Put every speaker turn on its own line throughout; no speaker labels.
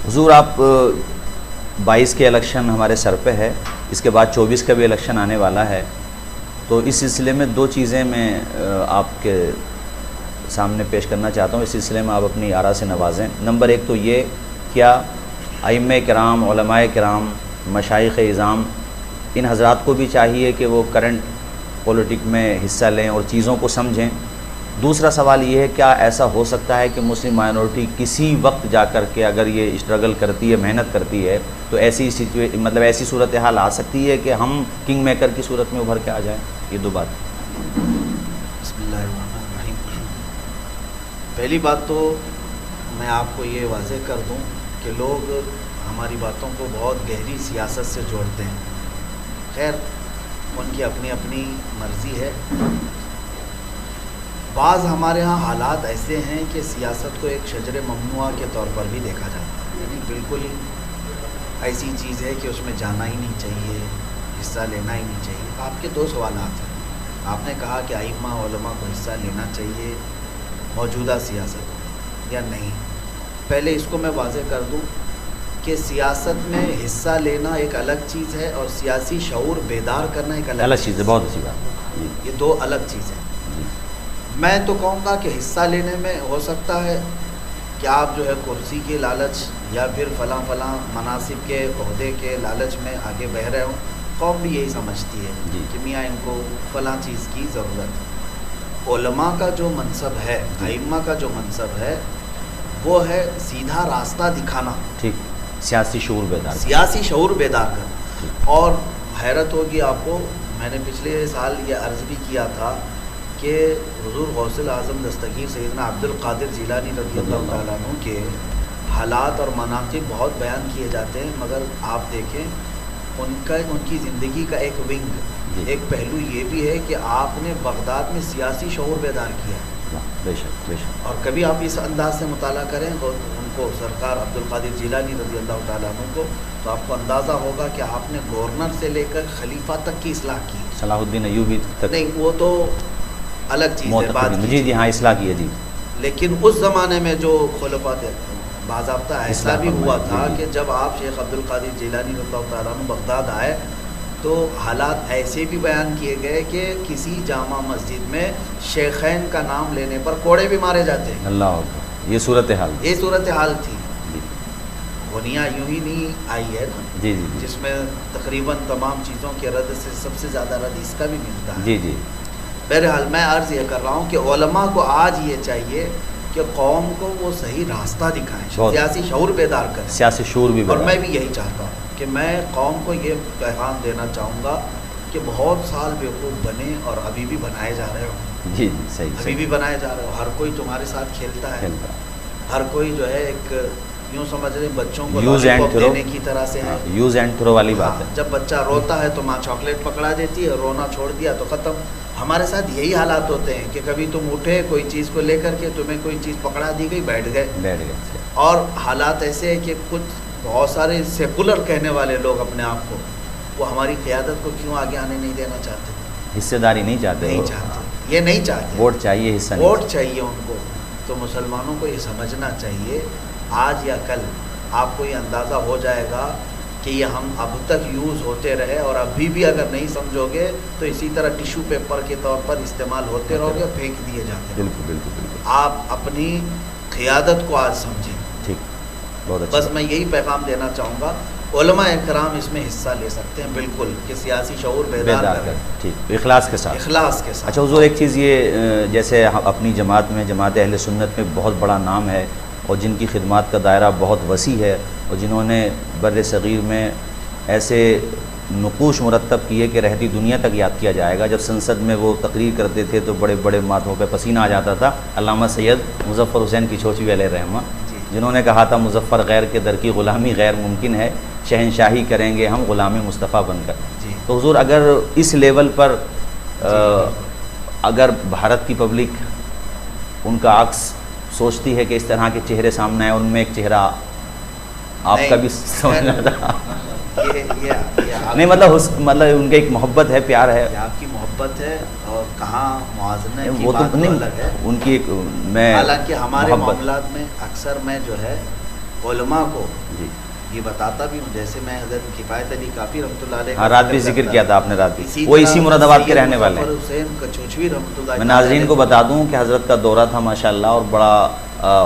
حضور آپ 22 کے الیکشن ہمارے سر پہ ہے، اس کے بعد 24 کا بھی الیکشن آنے والا ہے، تو اس سلسلے میں دو چیزیں میں آپ کے سامنے پیش کرنا چاہتا ہوں، اس سلسلے میں آپ اپنی آراء سے نوازیں۔ نمبر ایک تو یہ، کیا ائمہ کرام، علماء کرام، مشائخ اعظام، ان حضرات کو بھی چاہیے کہ وہ کرنٹ پولیٹک میں حصہ لیں اور چیزوں کو سمجھیں؟ دوسرا سوال یہ ہے، کیا ایسا ہو سکتا ہے کہ مسلم مائنورٹی کسی وقت جا کر کے اگر یہ اسٹرگل کرتی ہے، محنت کرتی ہے، تو ایسی صورتحال آ سکتی ہے کہ ہم کنگ میکر کی صورت میں ابھر کے آ جائیں؟ یہ دو بات۔
بسم اللہ الرحمن الرحیم۔ پہلی بات تو میں آپ کو یہ واضح کر دوں کہ لوگ ہماری باتوں کو بہت گہری سیاست سے جوڑتے ہیں۔ خیر، ان کی اپنی اپنی مرضی ہے۔ بعض ہمارے ہاں حالات ایسے ہیں کہ سیاست کو ایک شجر ممنوعہ کے طور پر بھی دیکھا جاتا ہے، یعنی بالکل ایسی چیز ہے کہ اس میں جانا ہی نہیں چاہیے، حصہ لینا ہی نہیں چاہیے۔ آپ کے دو سوالات ہیں۔ آپ نے کہا کہ ائمہ علماء کو حصہ لینا چاہیے موجودہ سیاست میں یا نہیں۔ پہلے اس کو میں واضح کر دوں کہ سیاست میں حصہ لینا ایک الگ چیز ہے اور سیاسی شعور بیدار کرنا ایک الگ
چیز ہے۔ بہت اچھی بات۔
یہ دو الگ چیزیں۔ میں تو کہوں گا کہ حصہ لینے میں ہو سکتا ہے کہ آپ جو ہے کرسی کے لالچ یا پھر فلاں مناصب کے عہدے کے لالچ میں آگے بہ رہے ہوں۔ قوم بھی یہی سمجھتی ہے کہ میاں ان کو فلاں چیز کی ضرورت ہے۔ علماء کا جو منصب ہے، ائمہ کا جو منصب ہے، وہ ہے سیدھا راستہ دکھانا،
ٹھیک، سیاسی
شعور بیدار کرنا۔ اور حیرت ہوگی آپ کو، میں نے پچھلے سال یہ عرض بھی کیا تھا کہ حضور غوث الاعظم دستگیر سیدنا عبد القادر جیلانی رضی اللہ تعالیٰ عنہ کے حالات اور مناقب بہت بیان کیے جاتے ہیں، مگر آپ دیکھیں ان کی زندگی کا ایک ونگ، ایک پہلو یہ بھی ہے کہ آپ نے بغداد میں سیاسی شعور بیدار کیا۔
بے شک۔
اور کبھی آپ اس انداز سے مطالعہ کریں تو ان کو سرکار عبد القادر جیلانی رضی اللہ تعالیٰ عنہ کو، تو آپ کو اندازہ ہوگا کہ آپ نے گورنر سے لے کر خلیفہ تک کی اصلاح کی۔
صلاح الدین ایوبی تک
نہیں، وہ تو الگ چیز ہے، بات
جی ہاں، اصلاح کی ہے جی۔
لیکن اس زمانے میں جو خلفاء تھے، باضابطہ ایسا بھی ہوا تھا کہ جب آپ شیخ عبد القادر جیلانی رضی اللہ تعالیٰ عنہ بغداد آئے تو حالات ایسے بھی بیان کیے گئے کہ کسی جامع مسجد میں شیخین کا نام لینے پر کوڑے بھی مارے جاتے ہیں۔
اللہ اکبر، یہ
صورتحال تھی۔ دنیا یوں ہی نہیں آئی ہے نا،
جی
جس میں تقریباً تمام چیزوں کے رد سے سب سے زیادہ رد اس کا بھی ملتا ہے۔
جی۔
بہرحال میں عرض یہ کر رہا ہوں کہ علماء کو آج یہ چاہیے کہ قوم کو وہ صحیح راستہ دکھائیں، سیاسی شعور بیدار کریں،
سیاسی شعور بھی بیدار۔
اور میں بھی یہی چاہتا ہوں کہ میں قوم کو یہ پیغام دینا چاہوں گا کہ بہت سال بیوقوف بنے اور ابھی بھی بنائے جا رہے ہو۔
جی صحیح،
ابھی بھی بنائے جا رہے ہو۔ ہر کوئی تمہارے ساتھ کھیلتا ہے، ہر کوئی جو ہے ایک یوں سمجھ رہے بچوں کو دینے کی طرح سے ہے،
یوز اینڈ تھرو والی بات ہے۔
جب بچہ روتا ہے تو ماں چاکلیٹ پکڑا دیتی ہے، رونا چھوڑ دیا تو ختم۔ ہمارے ساتھ یہی حالات ہوتے ہیں کہ کبھی تم اٹھے کوئی چیز کو لے کر کے، تمہیں کوئی چیز پکڑا دی گئی، بیٹھ گئے۔ اور حالات ایسے ہیں کہ کچھ بہت سارے سیکولر کہنے والے لوگ اپنے آپ کو، وہ ہماری قیادت کو کیوں آگے آنے نہیں دینا چاہتے؟
حصے داری نہیں چاہتے،
یہ نہیں چاہتے،
ووٹ چاہیے، حصہ نہیں،
ووٹ چاہیے ان کو۔ تو مسلمانوں کو یہ سمجھنا چاہیے، آج یا کل آپ کو یہ اندازہ ہو جائے گا کہ یہ ہم اب تک یوز ہوتے رہے، اور ابھی بھی اگر نہیں سمجھو گے تو اسی طرح ٹیشو پیپر کے طور پر استعمال ہوتے رہو گے، پھینک دیے جاتے ہیں۔
بالکل۔
آپ اپنی قیادت کو آج سمجھیں۔
ٹھیک، بہت اچھا۔
بس میں یہی پیغام دینا چاہوں گا، علماء کرام اس میں حصہ لے سکتے ہیں بالکل، کہ سیاسی شعور بیدار کریں،
ٹھیک، اخلاص کے ساتھ۔
اچھا
حضور، ایک چیز یہ، جیسے اپنی جماعت میں، جماعت اہل سنت میں بہت بڑا نام ہے اور جن کی خدمات کا دائرہ بہت وسیع ہے، اور جنہوں نے بر صغیر میں ایسے نقوش مرتب کیے کہ رہتی دنیا تک یاد کیا جائے گا۔ جب سنسد میں وہ تقریر کرتے تھے تو بڑے بڑے ماتھوں پہ پسینہ آ جاتا تھا۔ علامہ سید مظفر حسین کچھوچی علیہ رحمہ، جنہوں نے کہا تھا مظفر غیر کے در کی غلامی غیر ممکن ہے، شہنشاہی کریں گے ہم غلام مصطفیٰ بن کر۔ تو حضور، اگر اس لیول پر اگر بھارت کی پبلک ان کا عکس سوچتی ہے کہ اس طرح کے چہرے سامنے آئے، ان میں ایک چہرہ آپ کا بھی سمجھنا تھا، نہیں مطلب ان کا ایک محبت ہے، پیار ہے،
آپ کی محبت ہے، اور کہاں موازنہ کی
وہ تو
بات
نہیں،
الگ ہے
ان کی میں،
حالانکہ ہمارے معاملات میں اکثر میں جو ہے علماء کو
جی
یہ بتاتا بھی ہوں. جیسے میں حضرت کفایت علی کافی رحمۃ اللہ علیہ
ہاں، رات بھی ذکر کیا تھا آپ نے، رات بھی وہ اسی مراد آباد کے رہنے والے ہیں.
حسین کچوچوی رحمۃ اللہ.
میں ناظرین کو بتا دوں کہ حضرت کا دورہ تھا ماشاءاللہ، اور بڑا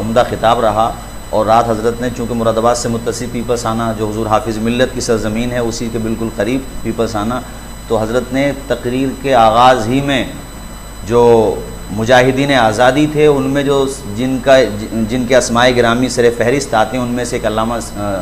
عمدہ خطاب رہا. اور رات حضرت نے چونکہ مراد آباد سے متصل پیپلسانہ جو حضور حافظ ملت کی سرزمین ہے اسی کے بالکل قریب پیپلسانہ، تو حضرت نے تقریر کے آغاز ہی میں جو مجاہدین آزادی تھے ان میں جو جن کے اسماء گرامی سر فہرست آتے ہیں ان میں سے ایک علامہ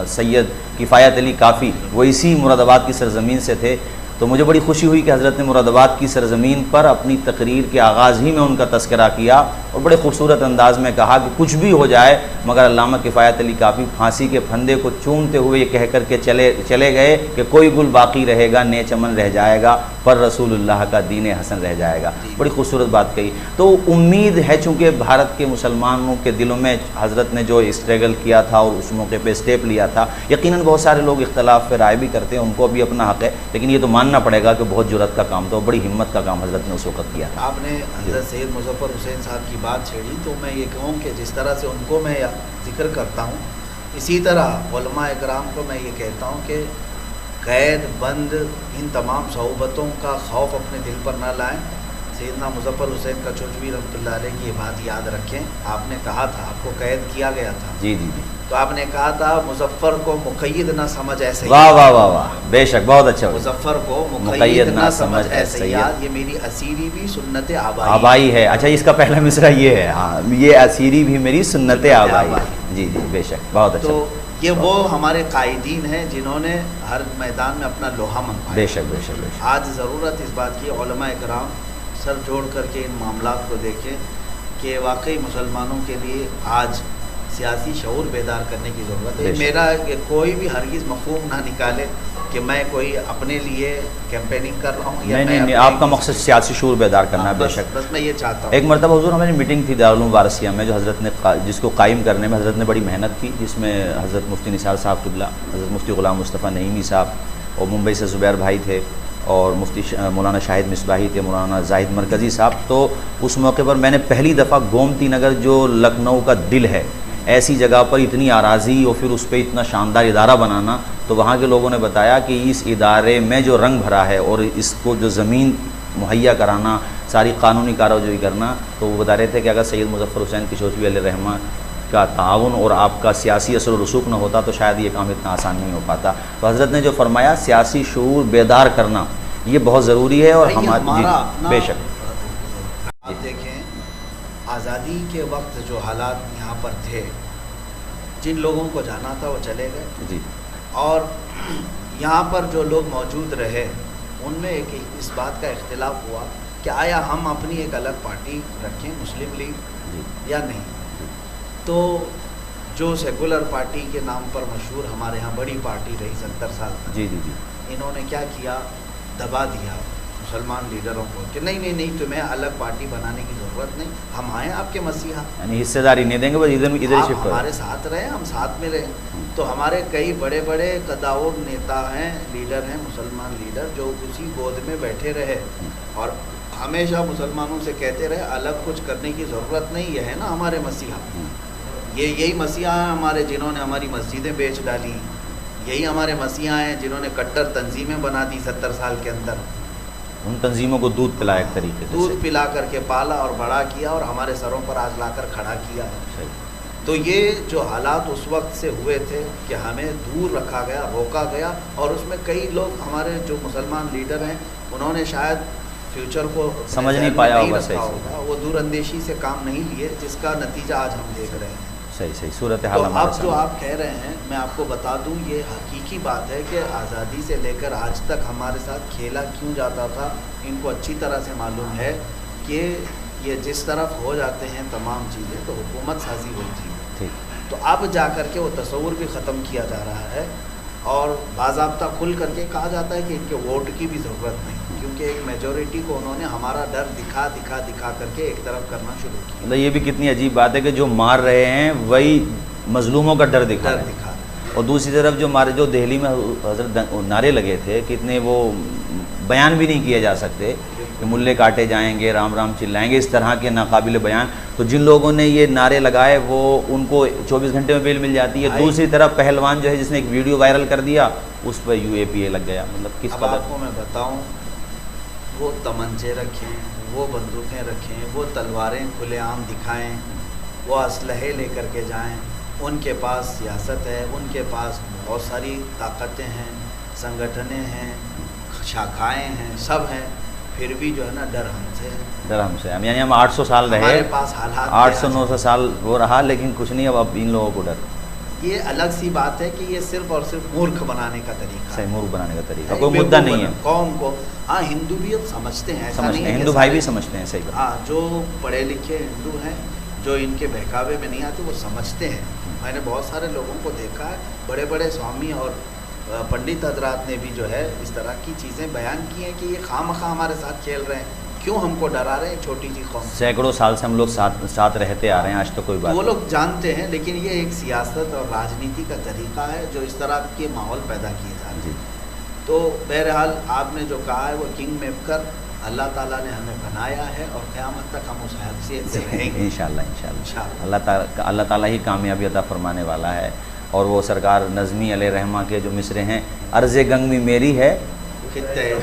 سید کفایت علی کافی، وہ اسی مراد آباد کی سرزمین سے تھے. تو مجھے بڑی خوشی ہوئی کہ حضرت نے مراد آباد کی سرزمین پر اپنی تقریر کے آغاز ہی میں ان کا تذکرہ کیا اور بڑے خوبصورت انداز میں کہا کہ کچھ بھی ہو جائے مگر علامہ کفایت علی کافی پھانسی کے پھندے کو چومتے ہوئے یہ کہہ کر کے چلے گئے کہ کوئی گل باقی رہے گا، نئے چمن رہ جائے گا، پر رسول اللہ کا دین حسن رہ جائے گا. بڑی خوبصورت بات کہی. تو امید ہے چونکہ بھارت کے مسلمانوں کے دلوں میں حضرت نے جو اسٹرگل کیا تھا اور اس موقع پہ اسٹیپ لیا تھا، یقیناً بہت سارے لوگ اختلاف پہ رائے بھی کرتے ہیں، ان کو بھی اپنا حق ہے، لیکن یہ تو ماننا پڑے گا کہ بہت جرأت کا کام تھا، بڑی ہمت کا کام حضرت نے اس وقت کیا تھا.
آپ نے حضرت سید مظفر حسین صاحب کی بات چھیڑی تو میں یہ کہوں کہ جس طرح سے ان کو میں ذکر کرتا ہوں اسی طرح علماء اکرام کو میں یہ کہتا ہوں کہ قید بند ان تمام صعوبتوں کا خوف اپنے دل پر نہ لائیں. سیدنا مظفر حسین کچوچوی رحمۃ اللہ علیہ کی یہ بات یاد رکھیں. آپ نے کہا تھا آپ کو قید کیا گیا تھا،
جی جی جی،
تو آپ نے کہا تھا مظفر کو مقید نہ سمجھ اے سیاد.
واہ واہ واہ واہ، بے شک بہت اچھا.
مظفر کو مقید نہ سمجھ اے سیاد، یہ میری اسیری بھی سنت
آبائی ہے. اچھا، اس کا پہلا مصرع یہ ہے، ہاں، یہ اسیری بھی میری سنت آبائی. جی جی، بے شک بہت اچھا.
تو یہ وہ ہمارے قائدین ہیں جنہوں نے ہر میدان میں اپنا لوہا منوایا.
بے شک بے شک بے شک.
آج ضرورت اس بات کی علماء اکرام سر جوڑ کر کے ان معاملات کو دیکھیں کہ واقعی مسلمانوں کے لیے آج سیاسی شعور بیدار کرنے کی ضرورت ہے. میرا کوئی بھی ہرگز مفہوم نہ نکالے کہ میں کوئی اپنے لیے کیمپیننگ کر رہا ہوں.
نہیں، آپ کا مقصد سیاسی شعور بیدار کرنا ہے. بے شک.
بس میں یہ چاہتا ہوں.
ایک مرتبہ حضور ہماری میٹنگ تھی دارالعلوم وارثیہ میں، جو حضرت نے جس کو قائم کرنے میں حضرت نے بڑی محنت کی، جس میں حضرت مفتی نثار صاحب قبلہ، حضرت مفتی غلام مصطفیٰ نعیمی صاحب، اور ممبئی سے زبیر بھائی تھے، اور مفتی مولانا شاہد مصباحی تھے، مولانا زاہد مرکزی صاحب. تو اس موقع پر میں نے پہلی دفعہ گومتی نگر جو لکھنؤ کا دل ہے، ایسی جگہ پر اتنی اراضی اور پھر اس پہ اتنا شاندار ادارہ بنانا، تو وہاں کے لوگوں نے بتایا کہ اس ادارے میں جو رنگ بھرا ہے اور اس کو جو زمین مہیا کرانا، ساری قانونی کارروائی کرنا، تو وہ بتا رہے تھے کہ اگر سید مظفر حسین کچوچوی علیہ الرحمہ کا تعاون اور آپ کا سیاسی اثر و رسوخ نہ ہوتا تو شاید یہ کام اتنا آسان نہیں ہو پاتا. تو حضرت نے جو فرمایا سیاسی شعور بیدار کرنا یہ بہت ضروری ہے. اور ہمارا بے شک
آپ دیکھیں آزادی کے وقت جو حالات یہاں پر تھے، جن لوگوں کو جانا تھا وہ چلے گئے
جی،
اور یہاں پر جو لوگ موجود رہے ان میں ایک اس بات کا اختلاف ہوا کہ آیا ہم اپنی ایک الگ پارٹی رکھیں مسلم لیگ یا نہیں. تو جو سیکولر پارٹی کے نام پر مشہور ہمارے ہاں بڑی پارٹی رہی 70 سال تک،
جی جی جی،
انہوں نے کیا کیا، دبا دیا مسلمان لیڈروں کو کہ نہیں تمہیں الگ پارٹی بنانے کی ضرورت نہیں، ہم آئیں آپ کے مسیحا،
یعنی حصے داری نہیں دیں گے، بس ادھر شفٹ
ہمارے ساتھ رہیں، ہم ساتھ میں رہیں. تو ہمارے کئی بڑے بڑے قداور نیتا ہیں، لیڈر ہیں، مسلمان لیڈر، جو اسی گود میں بیٹھے رہے اور ہمیشہ مسلمانوں سے کہتے رہے الگ کچھ کرنے کی ضرورت نہیں، یہ ہے نا ہمارے مسیحا، یہی مسیحا ہیں ہمارے جنہوں نے ہماری مسجدیں بیچ ڈالی، یہی ہمارے مسیحا ہیں جنہوں نے کٹر تنظیمیں بنا دی 70 سال کے اندر.
ان تنظیموں کو دودھ پلایا ایک طریقے سے،
دودھ پلا کر کے پالا اور بڑا کیا اور ہمارے سروں پر آج لا کر کھڑا کیا. تو یہ جو حالات اس وقت سے ہوئے تھے کہ ہمیں دور رکھا گیا، روکا گیا، اور اس میں کئی لوگ ہمارے جو مسلمان لیڈر ہیں انہوں نے شاید فیوچر کو
سمجھ نہیں پایا ہوگا، صحیح،
وہ دور اندیشی سے کام نہیں لیے، جس کا نتیجہ آج ہم دیکھ رہے ہیں.
صحیح صورتحال.
تو اب جو آپ کہہ رہے ہیں میں آپ کو بتا دوں یہ حقیقی بات ہے کہ آزادی سے لے کر آج تک ہمارے ساتھ کھیلا کیوں جاتا تھا. ان کو اچھی طرح سے معلوم ہے کہ یہ جس طرف ہو جاتے ہیں تمام چیزیں تو حکومت سازی ہوتی ہے. تو اب جا کر کے وہ تصور بھی ختم کیا جا رہا ہے اور باضابطہ کھل کر کے کہا جاتا ہے کہ ان کے ووٹ کی بھی ضرورت نہیں، کیونکہ ایک میجورٹی کو انہوں نے ہمارا ڈر دکھا کر کے ایک طرف کرنا شروع کیا.
یہ بھی کتنی عجیب بات ہے کہ جو مار رہے ہیں وہی مظلوموں کا ڈر دکھا رہے ہیں. اور دوسری طرف جو ہمارے جو دہلی میں حضرت نعرے لگے تھے کتنے وہ بیان بھی نہیں کیے جا سکتے کہ ملے کاٹے جائیں گے، رام رام چلائیں گے، اس طرح کے ناقابل بیان. تو جن لوگوں نے یہ نعرے لگائے وہ ان کو 24 گھنٹے میں بیل مل جاتی ہے. دوسری طرف پہلوان جو ہے جس نے ایک ویڈیو وائرل کر دیا اس پہ UAPA لگ گیا. مطلب کس
اب
قدر.
آپ کو میں بتاؤں، وہ تمنچے رکھیں، وہ بندوقیں رکھیں، وہ تلواریں کھلے عام دکھائیں، وہ اسلحے لے کر کے جائیں، ان کے پاس سیاست ہے، ان کے پاس بہت ساری طاقتیں ہیں، سنگٹھنیں ہیں، شاخائیں ہیں، سب ہیں، پھر بھی جو ہے نا ڈر ہم سے ہے.
ڈر ہم سے، یعنی ہم 800 سال رہے،
ہمارے پاس حالات
800-900 سال وہ رہا لیکن کچھ نہیں. اب ان لوگوں کو ڈر.
یہ الگ سی بات ہے کہ یہ صرف اور صرف مورکھ بنانے کا طریقہ ہے.
صحیح، مورخ بنانے کا طریقہ، کوئی مدعا نہیں ہے.
قوم کو ہاں ہندو بھی اب سمجھتے ہیں، ایسا نہیں
سمجھتے
ہے
ہیں،
کہ
ہندو بھائی
سارے-
بھی سمجھتے ہیں. صحیح بات.
ہاں جو پڑھے لکھے ہندو ہیں، جو ان کے بہکاوے میں نہیں آتے، وہ سمجھتے ہیں. میں نے بہت سارے لوگوں کو دیکھا ہے، بڑے بڑے سوامی اور پنڈت حضرات نے بھی جو ہے اس طرح کی چیزیں بیان کی ہیں کہ یہ خواہ مخواہ ہمارے ساتھ کھیل رہے ہیں، کیوں ہم کو ڈرا رہے ہیں چھوٹی سی قوم سے.
سینکڑوں سال سے ہم لوگ ساتھ رہتے آ رہے ہیں، آج تک کوئی بات
وہ
نہیں.
لوگ جانتے ہیں، لیکن یہ ایک سیاست اور راجنیتی کا طریقہ ہے جو اس طرح کے ماحول پیدا کیے جا رہے ہیں.
جی.
تو بہرحال آپ نے جو کہا ہے وہ کنگ میک کر اللہ تعالیٰ نے ہمیں بنایا ہے اور قیامت تک ہم اس حیثیت سے رہیں گے
انشاءاللہ. اللہ تعالیٰ ہی کامیابی عطا فرمانے والا ہے. اور وہ سرکار نظمی علیہ رحمہ کے جو مصرے ہیں، عرض گنگ میں میری ہے،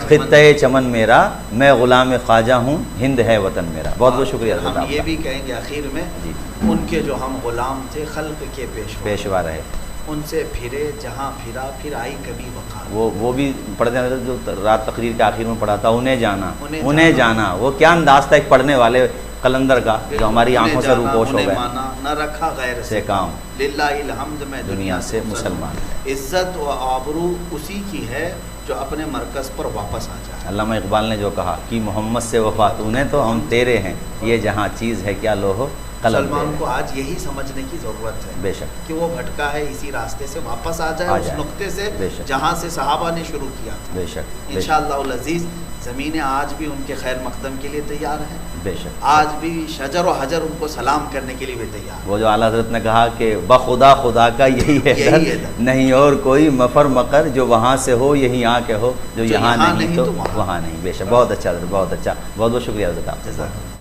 خطہ چمن میرا، میں غلام خواجہ ہوں، ہند ہے وطن میرا. بہت بہت شکریہ حضرت
ہم
آپ
یہ
کا.
بھی کہیں گے آخر میں،
جی.
ان کے جو ہم غلام تھے خلق کے
پیشوا رہے،
ان سے پھرے جہاں پھرا، پھر آئی کبھی وقار.
وہ بھی پڑھتے ہیں جو رات تقریر کے آخر میں پڑھا تھا، انہیں جانا. وہ کیا انداز تھا ایک پڑھنے والے قلندر کا جو ہماری آنکھوں سے روپوش ہو گئے.
نہ رکھا غیر
سے کام،
للہ الحمد میں
دنیا سے مسلمان.
عزت و آبرو اسی کی ہے جو اپنے مرکز پر واپس آ جائے.
علامہ اقبال نے جو کہا کہ محمد سے وفا تو نے تو ہم تیرے ہیں، یہ جہاں چیز ہے کیا لوہ قلم.
مسلمان کو آج یہی سمجھنے کی ضرورت ہے
بے شک
کہ وہ بھٹکا ہے، اسی راستے سے واپس آ جائے، اس نقطے سے
بے شک.
جہاں سے صحابہ نے شروع کیا تھا.
بے شک.
انشاءاللہ العزیز زمینیں آج بھی ان کے خیر مقدم کے لیے تیار ہیں.
بے شک.
آج بھی شجر و حجر ان کو سلام کرنے کے لیے بھی تیار ہیں.
وہ جو اعلیٰ حضرت نے کہا کہ بخدا خدا کا یہی ہے در، نہیں اور کوئی مفر مقر، جو وہاں سے ہو یہی آ کے ہو، جو یہاں نہیں تو وہاں نہیں. بے شک. بہت اچھا حضرت، بہت اچھا. بہت بہت شکریہ حضرت آپ.